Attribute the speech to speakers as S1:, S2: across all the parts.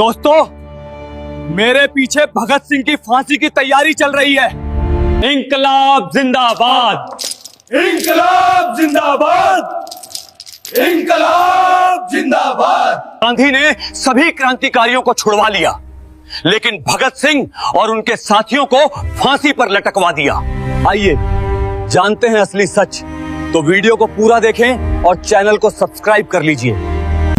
S1: दोस्तों, मेरे पीछे भगत सिंह की फांसी की तैयारी चल रही है। इंकलाब जिंदाबाद, इंकलाब जिंदाबाद, इंकलाब जिंदाबाद। गांधी ने सभी क्रांतिकारियों को छुड़वा लिया, लेकिन भगत सिंह और उनके साथियों को फांसी पर लटकवा दिया। आइए जानते हैं असली सच। तो वीडियो को पूरा देखें और चैनल को सब्सक्राइब कर लीजिए।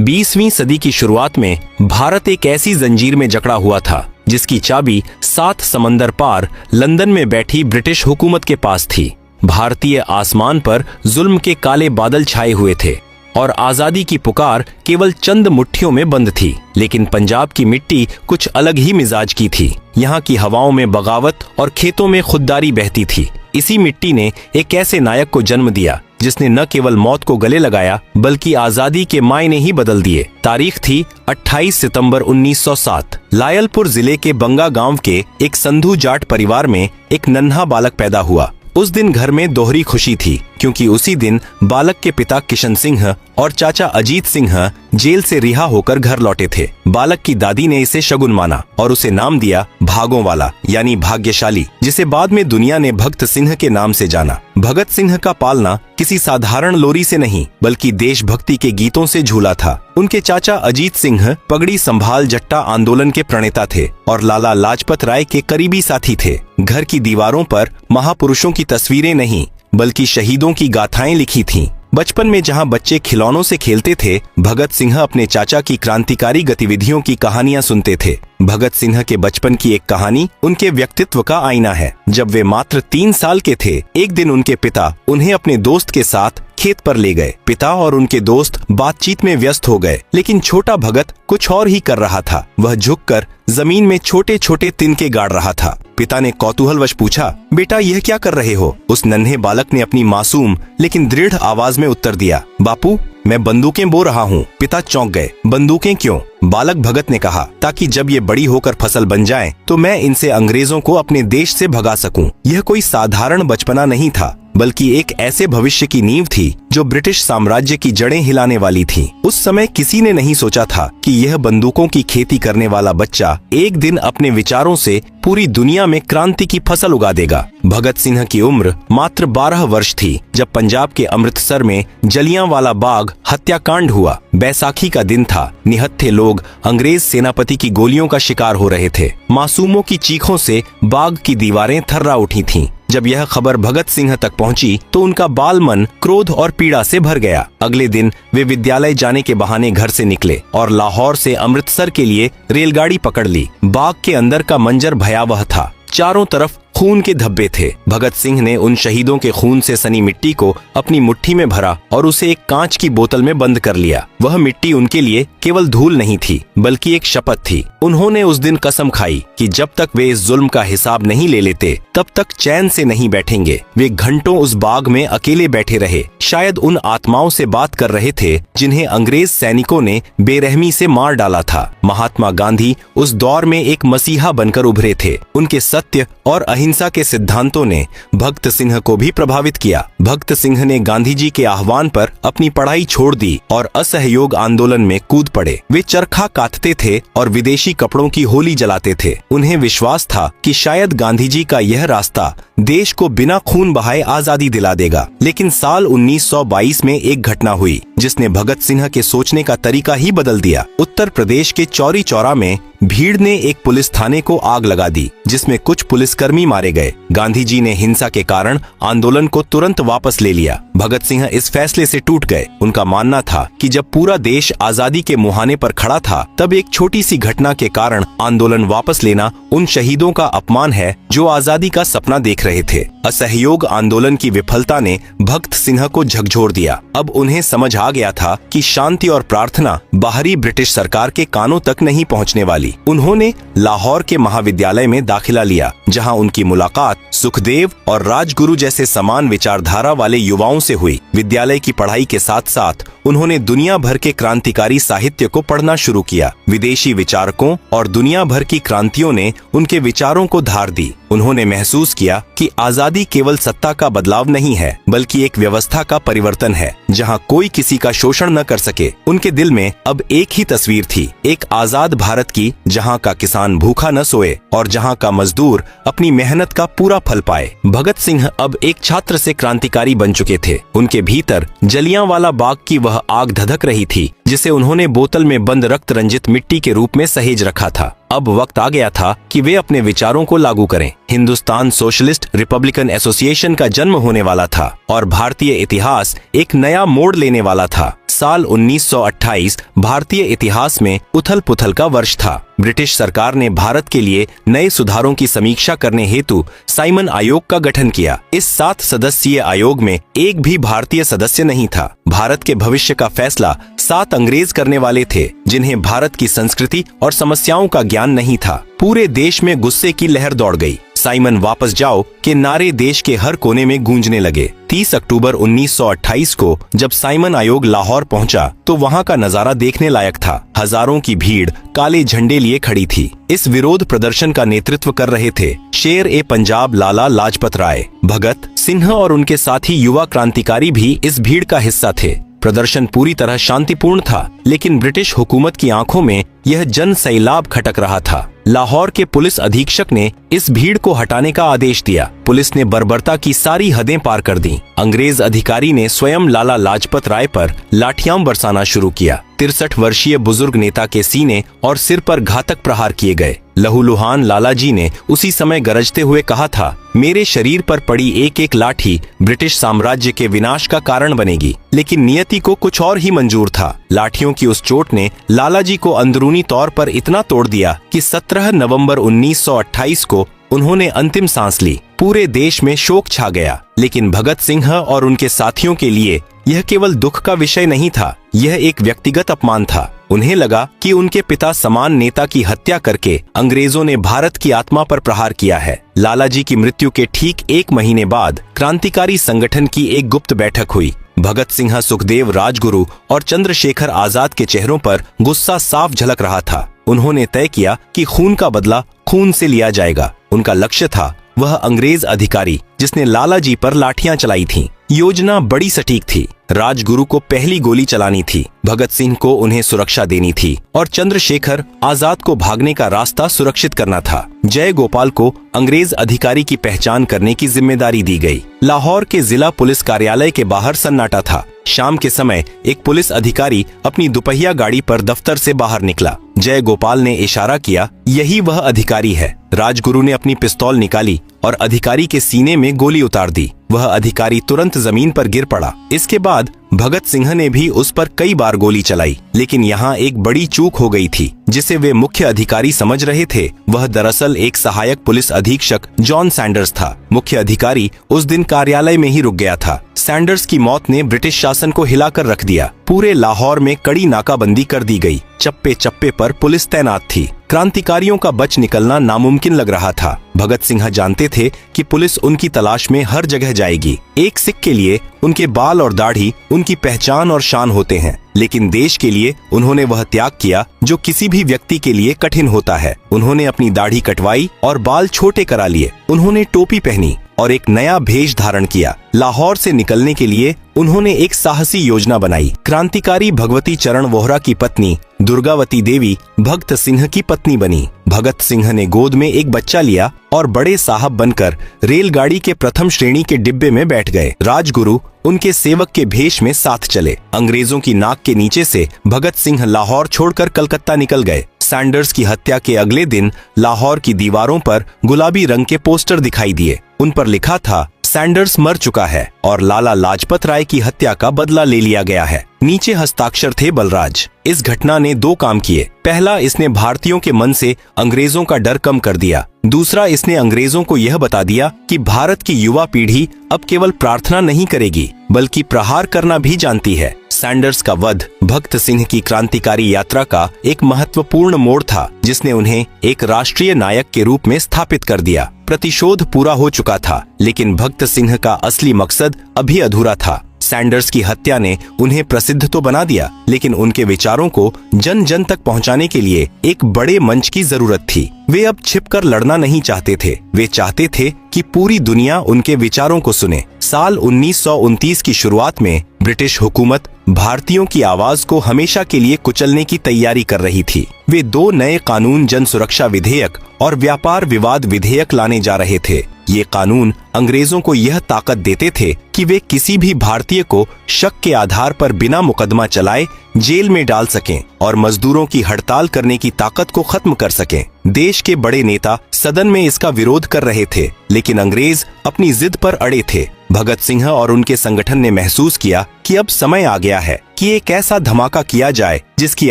S2: 20वीं सदी की शुरुआत में भारत एक ऐसी जंजीर में जकड़ा हुआ था जिसकी चाबी 7 समंदर पार लंदन में बैठी ब्रिटिश हुकूमत के पास थी। भारतीय आसमान पर जुल्म के काले बादल छाए हुए थे और आजादी की पुकार केवल चंद मुट्ठियों में बंद थी। लेकिन पंजाब की मिट्टी कुछ अलग ही मिजाज की थी। यहाँ की हवाओं में बगावत और खेतों में खुददारी बहती थी। इसी मिट्टी ने एक ऐसे नायक को जन्म दिया जिसने न केवल मौत को गले लगाया बल्कि आजादी के मायने ही बदल दिए। तारीख थी 28 सितंबर 1907। लायलपुर जिले के बंगा गांव के एक संधू जाट परिवार में एक नन्हा बालक पैदा हुआ। उस दिन घर में दोहरी खुशी थी क्योंकि उसी दिन बालक के पिता किशन सिंह और चाचा अजीत सिंह जेल से रिहा होकर घर लौटे थे। बालक की दादी ने इसे शगुन माना और उसे नाम दिया भागों वाला यानी भाग्यशाली, जिसे बाद में दुनिया ने भगत सिंह के नाम से जाना। भगत सिंह का पालना किसी साधारण लोरी से नहीं बल्कि देशभक्ति के गीतों से झूला था। उनके चाचा अजीत सिंह पगड़ी संभाल जट्टा आंदोलन के प्रणेता थे और लाला लाजपत राय के करीबी साथी थे। घर की दीवारों पर महापुरुषों की तस्वीरें नहीं बल्कि शहीदों की गाथाएं लिखी थीं। बचपन में जहां बच्चे खिलौनों से खेलते थे, भगत सिंह अपने चाचा की क्रांतिकारी गतिविधियों की कहानियां सुनते थे। भगत सिंह के बचपन की एक कहानी उनके व्यक्तित्व का आईना है। जब वे मात्र 3 साल के थे, एक दिन उनके पिता उन्हें अपने दोस्त के साथ खेत पर ले गए। पिता और उनके दोस्त बातचीत में व्यस्त हो गए, लेकिन छोटा भगत कुछ और ही कर रहा था। वह झुककर जमीन में छोटे छोटे तिनके गाड़ रहा था। पिता ने कौतूहलवश पूछा, बेटा यह क्या कर रहे हो? उस नन्हे बालक ने अपनी मासूम लेकिन दृढ़ आवाज में उत्तर दिया, बापू मैं बंदूकें बो रहा हूँ। पिता चौंक गए। बंदूकें क्यों? बालक भगत ने कहा, ताकि जब ये बड़ी होकर फसल बन जाएं, तो मैं इनसे अंग्रेजों को अपने देश से भगा सकूं। यह कोई साधारण बचपना नहीं था बल्कि एक ऐसे भविष्य की नींव थी जो ब्रिटिश साम्राज्य की जड़ें हिलाने वाली थी। उस समय किसी ने नहीं सोचा था कि यह बंदूकों की खेती करने वाला बच्चा एक दिन अपने विचारों से पूरी दुनिया में क्रांति की फसल उगा देगा। भगत सिंह की उम्र मात्र 12 वर्ष थी जब पंजाब के अमृतसर में जलियांवाला बाग हत्याकांड हुआ। बैसाखी का दिन था। निहत्थे लोग अंग्रेज सेनापति की गोलियों का शिकार हो रहे थे। मासूमों की चीखों से बाग की दीवारें थर्रा उठी थीं। जब यह खबर भगत सिंह तक पहुंची तो उनका बाल मन क्रोध और पीड़ा से भर गया। अगले दिन वे विद्यालय जाने के बहाने घर से निकले और लाहौर से अमृतसर के लिए रेलगाड़ी पकड़ ली। बाग के अंदर का मंजर भयावह था। चारों तरफ खून के धब्बे थे। भगत सिंह ने उन शहीदों के खून से सनी मिट्टी को अपनी मुट्ठी में भरा और उसे एक कांच की बोतल में बंद कर लिया। वह मिट्टी उनके लिए केवल धूल नहीं थी बल्कि एक शपथ थी। उन्होंने उस दिन कसम खाई कि जब तक वे इस जुल्म का हिसाब नहीं ले लेते तब तक चैन से नहीं बैठेंगे। वे घंटों उस बाग में अकेले बैठे रहे, शायद उन आत्माओं से बात कर रहे थे जिन्हें अंग्रेज सैनिकों ने बेरहमी से मार डाला था। महात्मा गांधी उस दौर में एक मसीहा बनकर उभरे थे। उनके सत्य और अहिंसा के सिद्धांतों ने भगत सिंह को भी प्रभावित किया। भगत सिंह ने गांधी जी के आह्वान पर अपनी पढ़ाई छोड़ दी और असहयोग आंदोलन में कूद पड़े। वे चरखा काटते थे और विदेशी कपड़ों की होली जलाते थे। उन्हें विश्वास था कि शायद गांधी जी का यह रास्ता देश को बिना खून बहाए आजादी दिला देगा। लेकिन साल 1922 में एक घटना हुई जिसने भगत सिंह के सोचने का तरीका ही बदल दिया। उत्तर प्रदेश के चौरी चौरा में भीड़ ने एक पुलिस थाने को आग लगा दी जिसमें कुछ पुलिसकर्मी मारे गए। गांधी जी ने हिंसा के कारण आंदोलन को तुरंत वापस ले लिया। भगत सिंह इस फैसले से टूट गए। उनका मानना था कि जब पूरा देश आजादी के मुहाने पर खड़ा था तब एक छोटी सी घटना के कारण आंदोलन वापस लेना उन शहीदों का अपमान है जो आजादी का सपना देख रहे थे। असहयोग आंदोलन की विफलता ने भगत सिंह को झकझोर दिया। अब उन्हें समझ आ गया था कि शांति और प्रार्थना बाहरी ब्रिटिश सरकार के कानों तक नहीं पहुंचने वाली। उन्होंने लाहौर के महाविद्यालय में दाखिला लिया, जहां उनकी मुलाकात सुखदेव और राजगुरु जैसे समान विचारधारा वाले युवाओं से हुई। विद्यालय की पढ़ाई के साथ साथ उन्होंने दुनिया भर के क्रांतिकारी साहित्य को पढ़ना शुरू किया। विदेशी विचारकों और दुनिया भर की क्रांतियों ने उनके विचारों को धार दी। उन्होंने महसूस किया कि आजादी केवल सत्ता का बदलाव नहीं है, बल्कि एक व्यवस्था का परिवर्तन है जहां कोई किसी का शोषण न कर सके। उनके दिल में अब एक ही तस्वीर थी, एक आजाद भारत की, जहां का किसान भूखा न सोए और जहां का मजदूर अपनी मेहनत का पूरा फल पाए। भगत सिंह अब एक छात्र से क्रांतिकारी बन चुके थे। उनके भीतर जलियांवाला बाग की वह आग धधक रही थी जिसे उन्होंने बोतल में बंद रक्त रंजित मिट्टी के रूप में सहेज रखा था। अब वक्त आ गया था कि वे अपने विचारों को लागू करें। हिंदुस्तान सोशलिस्ट रिपब्लिकन एसोसिएशन का जन्म होने वाला था और भारतीय इतिहास एक नया मोड़ लेने वाला था। साल 1928 भारतीय इतिहास में उथल पुथल का वर्ष था। ब्रिटिश सरकार ने भारत के लिए नए सुधारों की समीक्षा करने हेतु साइमन आयोग का गठन किया। इस 7 सदस्यीय आयोग में एक भी भारतीय सदस्य नहीं था। भारत के भविष्य का फैसला 7 अंग्रेज करने वाले थे, जिन्हें भारत की संस्कृति और समस्याओं का ज्ञान नहीं था। पूरे देश में गुस्से की लहर दौड़ गई। साइमन वापस जाओ के नारे देश के हर कोने में गूंजने लगे। 30 अक्टूबर 1928 को जब साइमन आयोग लाहौर पहुंचा तो वहां का नजारा देखने लायक था। हजारों की भीड़ काले झंडे लिए खड़ी थी। इस विरोध प्रदर्शन का नेतृत्व कर रहे थे शेर ए पंजाब लाला लाजपत राय। भगत सिंह और उनके साथी युवा क्रांतिकारी भी इस भीड़ का हिस्सा थे। प्रदर्शन पूरी तरह शांतिपूर्ण था, लेकिन ब्रिटिश हुकूमत की आंखों में यह जन सैलाब खटक रहा था। लाहौर के पुलिस अधीक्षक ने इस भीड़ को हटाने का आदेश दिया। पुलिस ने बर्बरता की सारी हदें पार कर दी। अंग्रेज अधिकारी ने स्वयं लाला लाजपत राय पर लाठियां बरसाना शुरू किया। 63 वर्षीय बुजुर्ग नेता के सीने और सिर पर घातक प्रहार किए गए। लहूलुहान लाला जी ने उसी समय गरजते हुए कहा था, मेरे शरीर पर पड़ी एक एक लाठी ब्रिटिश साम्राज्य के विनाश का कारण बनेगी। लेकिन नियति को कुछ और ही मंजूर था। लाठियों की उस चोट ने लाला जी को अंदरूनी तौर पर इतना तोड़ दिया कि 17 नवंबर 1928 को उन्होंने अंतिम सांस ली। पूरे देश में शोक छा गया, लेकिन भगत सिंह और उनके साथियों के लिए यह केवल दुख का विषय नहीं था, यह एक व्यक्तिगत अपमान था। उन्हें लगा कि उनके पिता समान नेता की हत्या करके अंग्रेजों ने भारत की आत्मा पर प्रहार किया है। लाला जी की मृत्यु के ठीक 1 महीने बाद क्रांतिकारी संगठन की एक गुप्त बैठक हुई। भगत सिंह, सुखदेव, राजगुरु और चंद्रशेखर आजाद के चेहरों पर गुस्सा साफ झलक रहा था। उन्होंने तय किया कि खून का बदला खून से लिया जाएगा। उनका लक्ष्य था वह अंग्रेज अधिकारी जिसने लाला जी पर लाठियां चलाई थीं। योजना बड़ी सटीक थी। राजगुरु को पहली गोली चलानी थी, भगत सिंह को उन्हें सुरक्षा देनी थी और चंद्रशेखर आजाद को भागने का रास्ता सुरक्षित करना था। जय गोपाल को अंग्रेज अधिकारी की पहचान करने की जिम्मेदारी दी गई। लाहौर के जिला पुलिस कार्यालय के बाहर सन्नाटा था। शाम के समय एक पुलिस अधिकारी अपनी दुपहिया गाड़ी पर दफ्तर से बाहर निकला। जय गोपाल ने इशारा किया, यही वह अधिकारी है। राजगुरु ने अपनी पिस्तौल निकाली और अधिकारी के सीने में गोली उतार दी। वह अधिकारी तुरंत जमीन पर गिर पड़ा। इसके बाद भगत सिंह ने भी उस पर कई बार गोली चलाई, लेकिन यहाँ एक बड़ी चूक हो गई थी। जिसे वे मुख्य अधिकारी समझ रहे थे, वह दरअसल एक सहायक पुलिस अधीक्षक जॉन सैंडर्स था। मुख्य अधिकारी उस दिन कार्यालय में ही रुक गया था। सैंडर्स की मौत ने ब्रिटिश शासन को हिलाकर रख दिया। पूरे लाहौर में कड़ी नाकाबंदी कर दी गई। चप्पे चप्पे पर पुलिस तैनात थी। क्रांतिकारियों का बच निकलना नामुमकिन लग रहा था। भगत सिंह जानते थे कि पुलिस उनकी तलाश में हर जगह जाएगी। एक सिख के लिए उनके बाल और दाढ़ी उनकी पहचान और शान होते हैं, लेकिन देश के लिए उन्होंने वह त्याग किया जो किसी भी व्यक्ति के लिए कठिन होता है। उन्होंने अपनी दाढ़ी कटवाई और बाल छोटे करा लिए। उन्होंने टोपी पहनी और एक नया भेष धारण किया। लाहौर से निकलने के लिए उन्होंने एक साहसी योजना बनाई। क्रांतिकारी भगवती चरण वोहरा की पत्नी दुर्गावती देवी भगत सिंह की पत्नी बनी। भगत सिंह ने गोद में एक बच्चा लिया और बड़े साहब बनकर रेलगाड़ी के प्रथम श्रेणी के डिब्बे में बैठ गए। राजगुरु उनके सेवक के भेष में साथ चले। अंग्रेजों की नाक के नीचे से भगत सिंह लाहौर छोड़कर कलकत्ता निकल गए। सैंडर्स की हत्या के अगले दिन लाहौर की दीवारों पर गुलाबी रंग के पोस्टर दिखाई दिए। उन पर लिखा था, सैंडर्स मर चुका है और लाला लाजपत राय की हत्या का बदला ले लिया गया है। नीचे हस्ताक्षर थे बलराज। इस घटना ने 2 काम किए। पहला, इसने भारतीयों के मन से अंग्रेजों का डर कम कर दिया। दूसरा, इसने अंग्रेजों को यह बता दिया कि भारत की युवा पीढ़ी अब केवल प्रार्थना नहीं करेगी, बल्कि प्रहार करना भी जानती है। सैंडर्स का वध भगत सिंह की क्रांतिकारी यात्रा का एक महत्वपूर्ण मोड़ था, जिसने उन्हें एक राष्ट्रीय नायक के रूप में स्थापित कर दिया। प्रतिशोध पूरा हो चुका था, लेकिन भगत सिंह का असली मकसद अभी अधूरा था। सैंडर्स की हत्या ने उन्हें प्रसिद्ध तो बना दिया, लेकिन उनके विचारों को जन जन तक पहुंचाने के लिए एक बड़े मंच की जरूरत थी। वे अब छिपकर लड़ना नहीं चाहते थे, वे चाहते थे कि पूरी दुनिया उनके विचारों को सुने। साल 1929 की शुरुआत में ब्रिटिश हुकूमत भारतीयों की आवाज को हमेशा के लिए कुचलने की तैयारी कर रही थी। वे 2 नए कानून, जन सुरक्षा विधेयक और व्यापार विवाद विधेयक लाने जा रहे थे। ये कानून अंग्रेजों को यह ताकत देते थे कि वे किसी भी भारतीय को शक के आधार पर बिना मुकदमा चलाए जेल में डाल सकें और मजदूरों की हड़ताल करने की ताकत को खत्म कर सकें। देश के बड़े नेता सदन में इसका विरोध कर रहे थे, लेकिन अंग्रेज अपनी जिद पर अड़े थे। भगत सिंह और उनके संगठन ने महसूस किया कि अब समय आ गया है कि एक ऐसा धमाका किया जाए जिसकी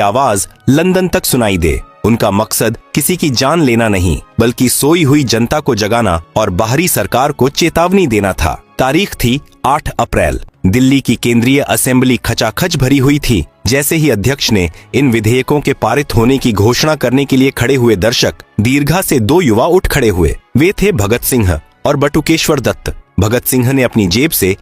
S2: आवाज लंदन तक सुनाई दे। उनका मकसद किसी की जान लेना नहीं, बल्कि सोई हुई जनता को जगाना और बाहरी सरकार को चेतावनी देना था। तारीख थी 8 अप्रैल। दिल्ली की केंद्रीय असेंबली खचाखच भरी हुई थी। जैसे ही अध्यक्ष ने इन विधेयकों के पारित होने की घोषणा करने के लिए खड़े हुए दर्शक दीर्घा से 2 युवा उठ खड़े हुए। वे थे भगत सिंह और बटुकेश्वर दत्त। भगत सिंह ने अपनी जेब से